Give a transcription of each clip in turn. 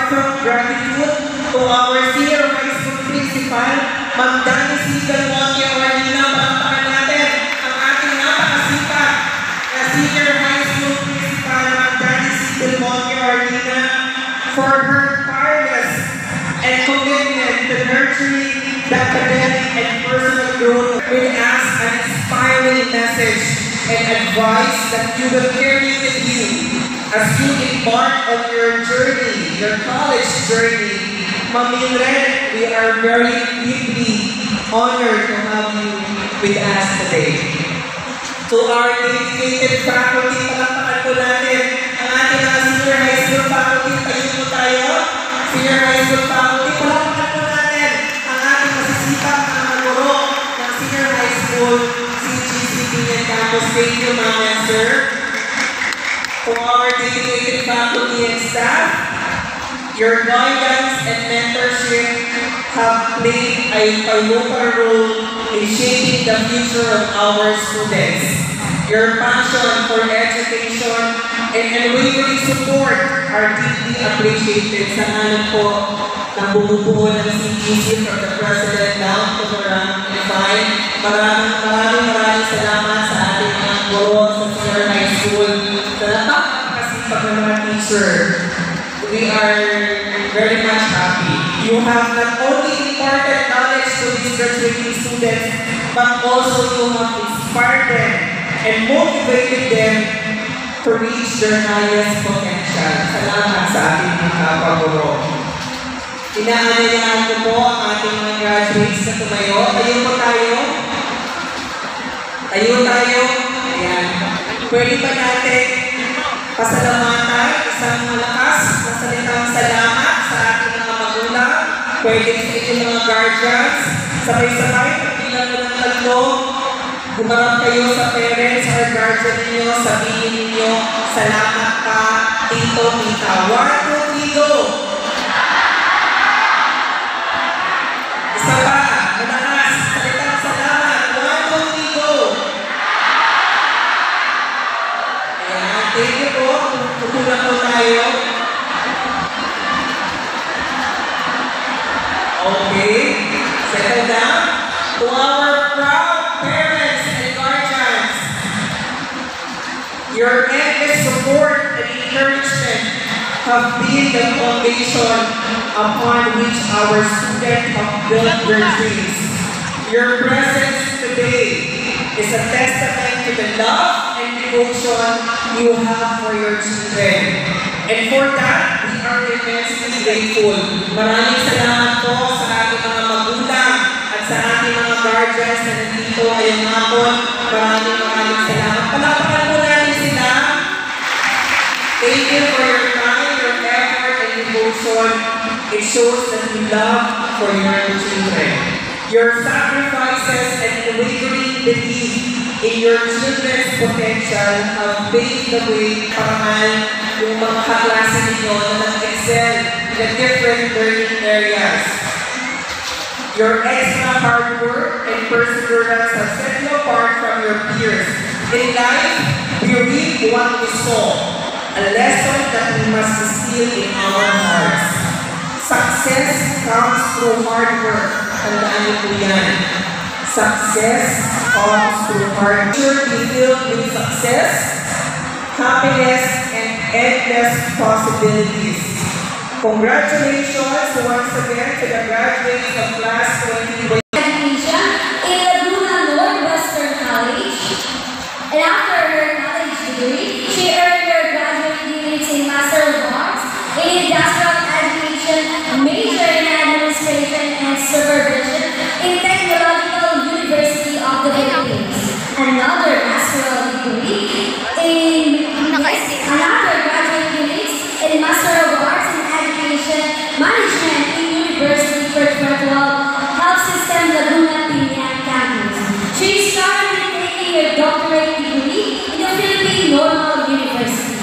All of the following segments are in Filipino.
heartfelt gratitude to our senior high school principal, Ma'am Danny C. Belmonte Orlina. Palakpakan natin ang ating napakasipat na senior high school principal, Ma'am Danny C. Belmonte Orlina, for her tireless and commitment to nurturing the academic and personal growth with us an inspiring message and advice that you will carry with you as you embark on your journey, your college journey. Ma'am Mildred, we are very deeply honored to have you with us today. To our dedicated faculty, palakpakan po natin ang ating mga senior high school faculty. Tayo po tayo. Senior high school faculty, palakpakan po natin ang ating masisipag na mga guro ng senior high school, CGCP and Campus. Thank you, ma'am and sir. To our dedicated faculty and staff, your guidance and mentorship have played a pivotal role in shaping the future of our students. Your passion for education and unwavering support are deeply appreciated. Sa ngalan po ng bumubuo ng CGC from the President down to the rank and file. Maraming salamat sa ating mga guro sa senior high school. Sa napakasipag ng mga teacher. We are very much happy. You have not only imparted knowledge to these graduating students, but also you have inspired them and motivated them to reach their highest potential. Salamat sa ating mga kapaguro. Inaanyayahan ko po ang ating mga graduates na tumayo. Tayo po tayo. Tayo tayo. Ayan. Pwede ba natin pasalamatan isang malakas na salitang salamat sa ating mga magulang? Pwede sa inyong mga guardians. Sabay-sabay, pagbilang mo ng tatlo. Gumarap kayo sa parents or guardian ninyo. Sabihin ninyo, salamat ka, tito, tita. 1, 2, 3, go! Isa pa, malakas, salitang salamat. 1, 2, 3, go! Ayan, thank you po. Tutulang po tayo. Okay, settle down. To our proud parents and guardians, your endless support and encouragement have been the foundation upon which our students have built their dreams. Your presence today is a testament to the love and devotion you have for your children. And for that, we are immensely grateful. Maraming salamat po sa ating mga magulang at sa ating mga guardians na nandito ngayong hapon. Maraming salamat. Palakpakan po natin sila. Thank you for your time, your effort, and devotion. It shows that you love for your children. Your sacrifices and unwavering belief in your children's potential have paved the way para yung mga kaklase ninyo na nag-excel in the different learning areas. Your extra hard work and perseverance have set you apart from your peers. In life, we reap what we sow, a lesson that we must instill in our hearts. Success comes through hard work. Tandaan niyo po yan. Success comes through hard work. Sure be filled with success, happiness, and endless possibilities. Congratulations once again to the graduates of Class 2020. Education in Laguna Northwestern College, and after her college degree, she earned her graduate degree in Master of Arts in Industrial Education, major in Administration and Supervision in Technological University of the Philippines. Another master's degree in another graduate degree in Master of Arts in Education Management in University Perpetual Health System Laguna Pinian Campus. She is currently taking her doctorate degree in the Philippine Normal University.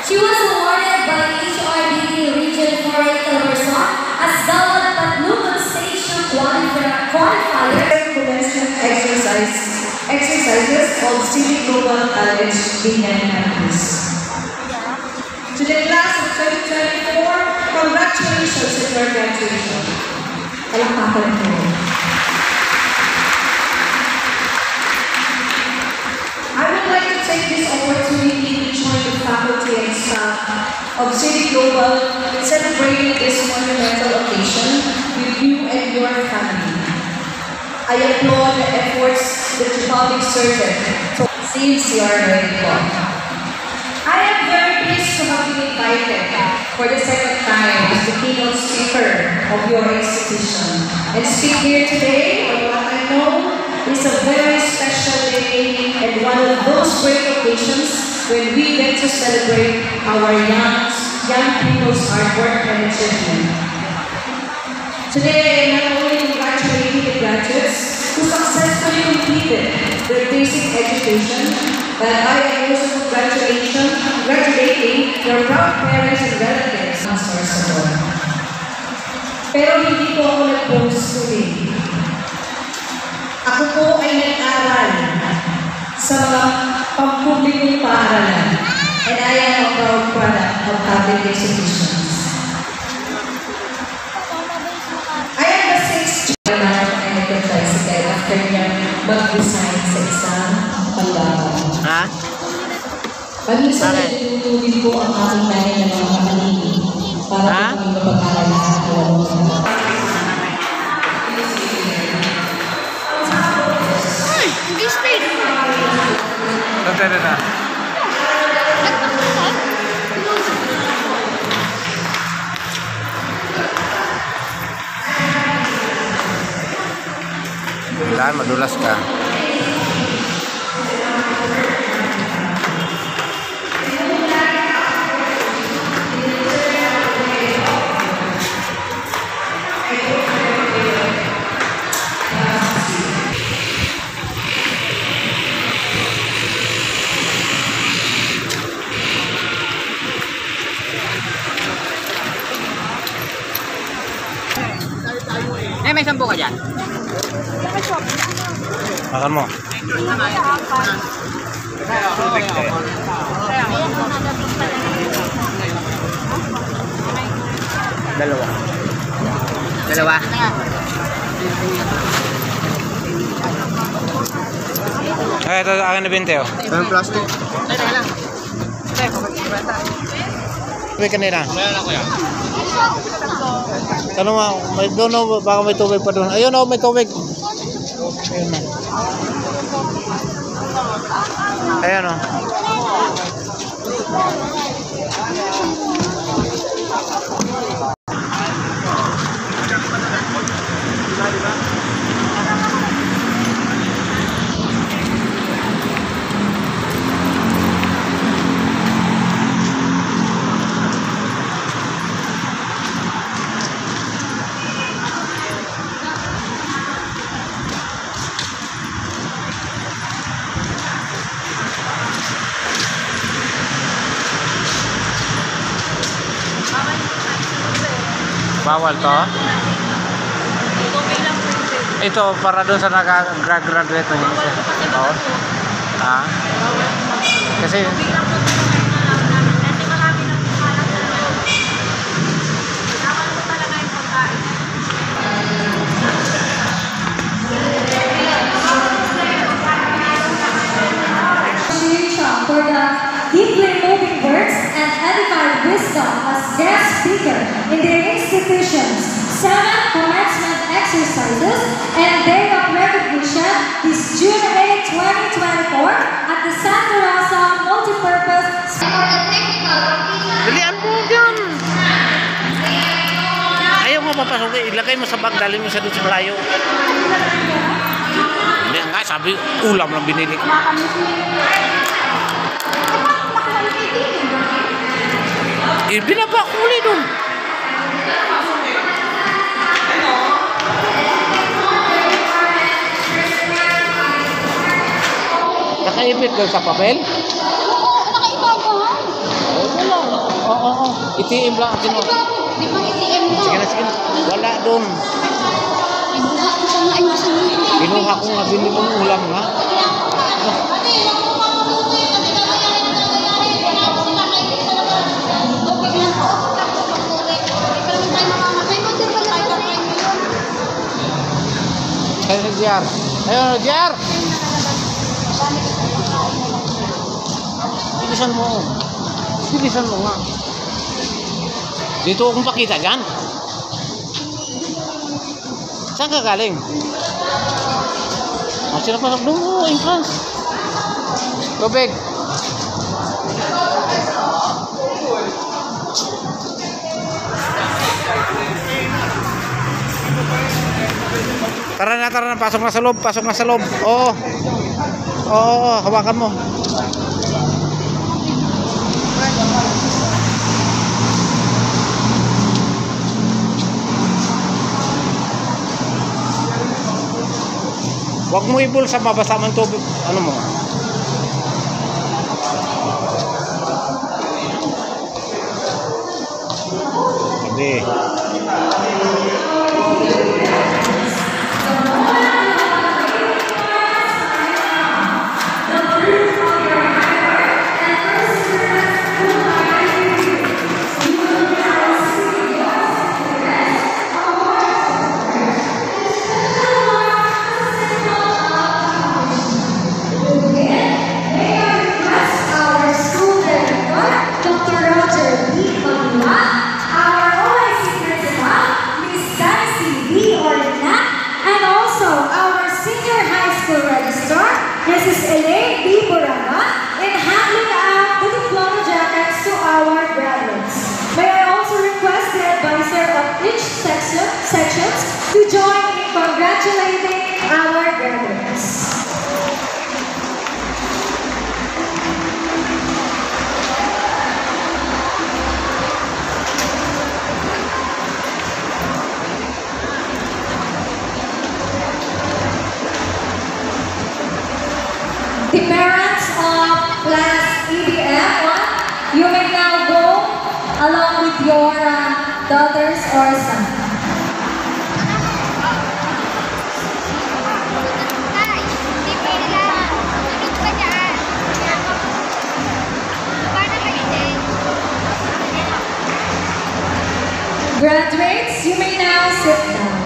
She was awarded by HRDD Region 4A Calabarzon as Dawat Patnubon Station Qualifier. Exercises of City Global College Pinian Campus. To the class of 2024, your graduation. Palakpakan po. I would like to take this opportunity to join the faculty and staff of City Global in celebrating this monumental occasion with you and your family. I applaud the efforts that you have exerted since you are ready for. I am very pleased to have been invited for the second time as the keynote speaker of your institution and speak here today on what I know is a very special day and one of those great occasions when we get to celebrate our young people's hard work and achievement. Today, I am not only congratulating the graduates who successfully completed their basic education, but I am also congratulating your proud parents and relatives ang source of all. Pero hindi po ako nag-post today. Ako po ay nag-aral sa mga pampublikong paaralan, and I am a proud product of public institutions. I am the 6th child and nag-tricycle after niya mag-design sa isang paglaban. Ha? Paminsan na tinutulin ko ang aking nanay ng mga kakalini para kami mapag-aral na alam mo sa mga. Kailangan madulas ka. May 10 ka dyan. Makan mo. Dalawa. Ay, ito akin na 20 oh. Anong plastic? Tubig kanina. Wala ko yan. Tanong mo, may doon oh, baka may tubig pa doon. Ayun oh, may tubig. Ayun na. Ayan oh. Bawal to? Ito para doon sa nag-graduate ng isa. Oo. Ah. Kasi for the deeply moving words and edified wisdom as guest speaker in their institutions, 7 commencement exercises and day of recognition this June 8, 2024 at the Santa Rosa Multipurpose dalian mo dyan. Ayaw mo papasok. Ilagay mo sa bag. Dalhin mo sa doon sa malayo. Hindi nga. Sabi, ulam lang binili ko. Binaba ko ulit doon. Nakaipit doon sa papel? Nakaibabahan. Oo. Itiim lang. Di ba ATM na? Sige na. Wala doon. Ibuha ko sa nga ay nasa nito. Kinuha ko nga. Binili mong ulam nga. Ate, wag mo mabuti kasi nakayarin na nakayarin. Wala ko sila kayo talaga. Okay lang po. Pero hindi tayo mamamatay mo. Kaya si JR. Ayun, JR! Bilisan mo. Bilisan mo nga. Dito akong pakita dyan. Saan ka galing? Sila pa doon, entrance. Tubig. Tara na, pasok na sa loob, Oo. Oo, hawakan mo. Huwag mo ibulsa, mabasa man tubig. Ano mo? Hindi. Mrs. Elaine B. Buraga in handing out the diploma jackets to our graduates. May I also request the advisor of each sections to join in congratulating our graduates. The parents of class EBF, you may now go along with your daughters or son. Ay, hindi pwede lang. Tulog pa dyan. Paano kayo din? Graduates, you may now sit down.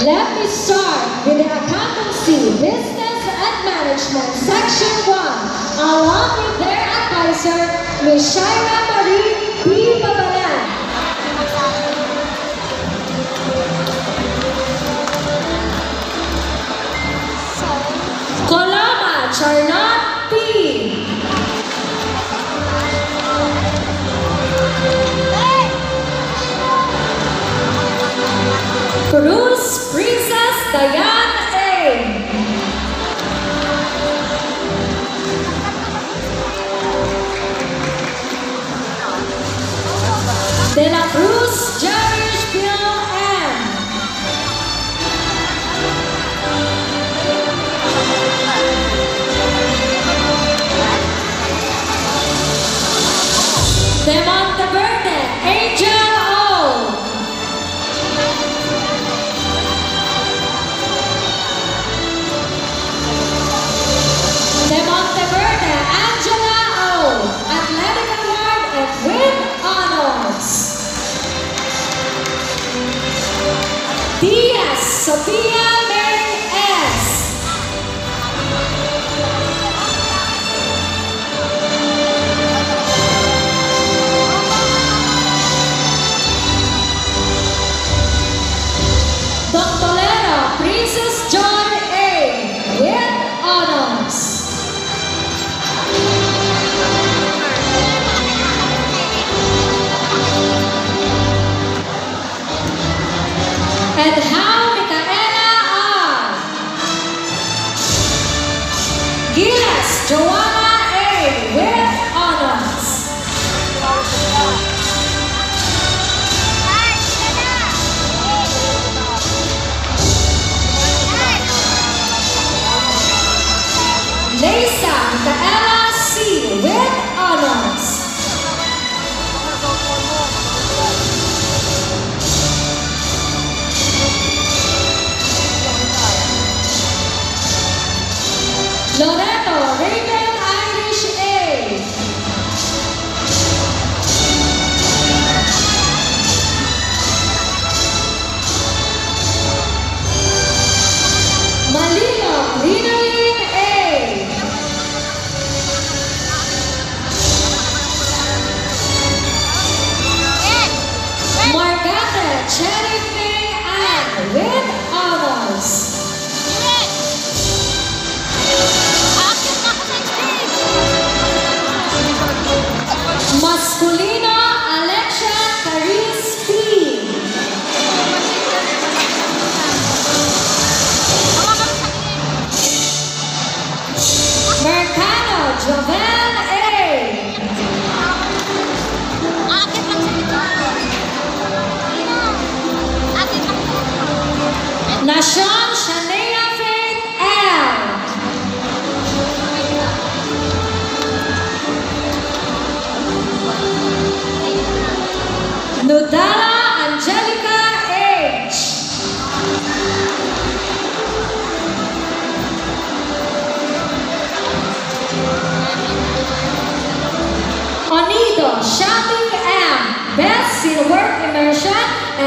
Let me start with the Accountancy, Business and Management Section 1, along with their advisor, Ms. Shaira Marie B. Babalan. Coloma Charlotte P. Cruz Princess Diane A. De la Cruz Jarish Bill M. De Monteverde Angel O. De Monteverde Angela O. Athletic Award and with honors. Diaz Sophia Mary S. Doctorero Princess Joy A. with honors. And how Micaela R. Giles Joanna A. with honors. Ay, wala. Lisa Micaela C. with honors.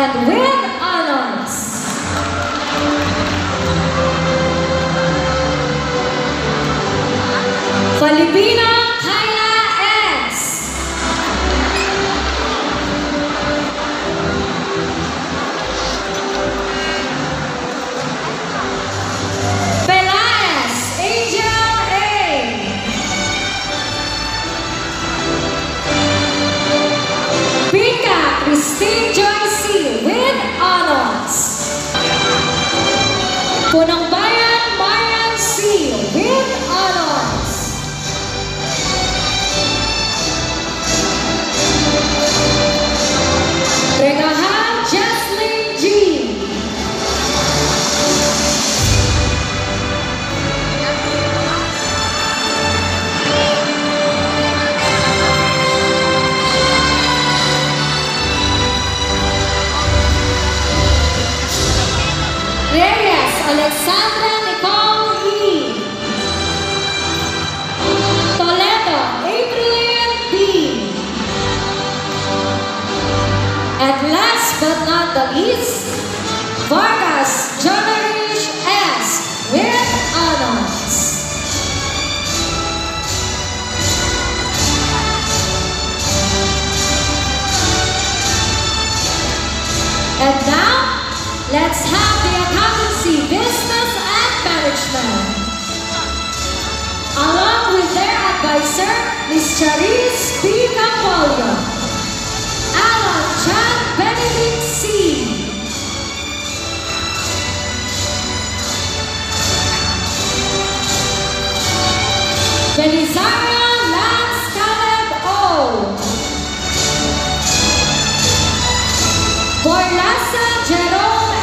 and with honors. Filipino Kyla S. Pelaez Angel A. Pika Christine Joyce with honors. Punang Bayan Marian C. with honors. Regahan Jesslyn G. Reyes Alexandra Nicole E. Toledo Adrian B. And last but not the least, Vargas Jonarish S. with honors. And now, let's have the accountancy, business, and management. Along with their advisor, Ms. Charis B. Campolio, Alan John Benedict C. Belisario Lance Caleb O. Borlasa Jerome